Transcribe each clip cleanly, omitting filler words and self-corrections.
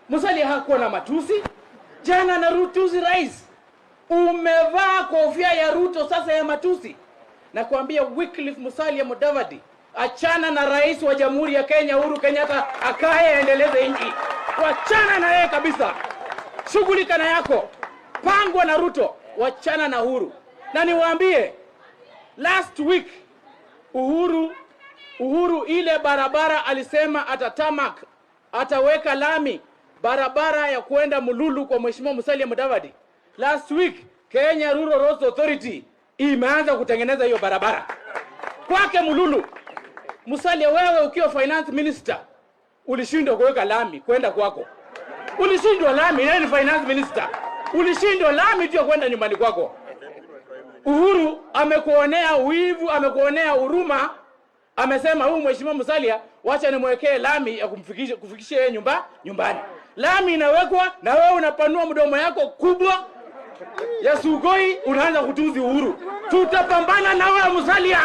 Musalia hakuwa na matusi. Jana na Rutusi rais. Umevaa kofia ya Ruto sasa ya matusi. Na kuambia Wycliffe Musalia Mudavadi, achana na rais wa Jamhuri ya Kenya Uhuru Kenyatta akae aendeleze nchi. Wachana na yeye kabisa. Shughulika na yako. Pangwa na Ruto, wachana na Uhuru. Na niwaambie last week Uhuru ile barabara alisema atatamak, ataweka lami barabara ya kwenda Mululu kwa Mheshimiwa Musalia Mudavadi. Last week Kenya Rural Roads Authority imeanza kutengeneza hiyo barabara kwake Mululu. Musalia, wewe ukiwa finance minister ulishindwa kuweka lami kwenda kwako. Ulishindwa lami, yeye ni finance minister. Ulishindwa lami tu kwenda nyumbani kwako. Uhuru amekuonea wivu, amekuonea huruma. Amesema huyu Mheshimiwa Musalia, wacha nimwekee lami ya kufikisha yeye nyumbani. Lami inawekwa na wewe unapanua mdomo yako kubwa ya sugoi, unaanza kutuzi Uhuru. Tutapambana na wewe Musalia.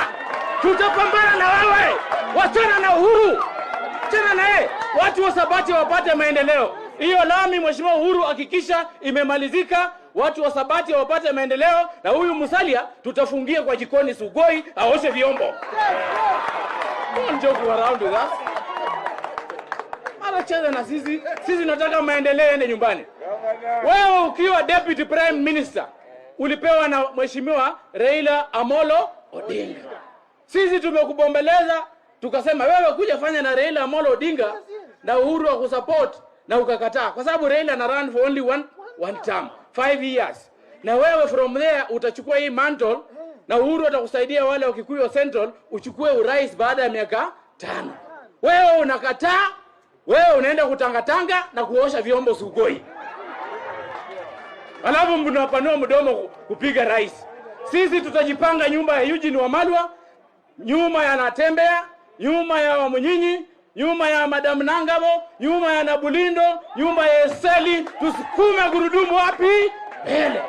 Tutapambana na wewe. Wachana na Uhuru. Wachana na yeye. Watu wa Sabati wapate maendeleo. Hiyo lami Mheshimiwa Uhuru hakikisha imemalizika, watu wa Sabati wapate maendeleo, na huyu Musalia tutafungia kwa jikoni sugoi aoshe vyombo. Don't joke around with us. Anacheza na sisi tunataka maendeleo yende nyumbani. Wewe ukiwa deputy prime minister ulipewa na Mheshimiwa Raila Amolo Odinga. Sisi tumekubombeleza tukasema wewe kuja fanya na Raila Amolo Odinga na Uhuru wa kusupport, na ukakataa kwa sababu Raila na run for only one term, 5 years. Na wewe from there utachukua hii mantle na Uhuru atakusaidia wale wa Kikuyu Central uchukue urais baada ya miaka 5. Wewe unakataa, wewe unaenda kutangatanga na kuosha vyombo sugoi. Alafu mnapanua mdomo kupiga rais. Sisi tutajipanga nyumba ya Eugene Wamalwa, nyuma ya Natembea, nyuma ya Wamunyinyi, nyuma ya Madam Nangabo, nyuma ya Nabulindo, nyuma ya Eseli. Tusukume gurudumu wapi? Mbele.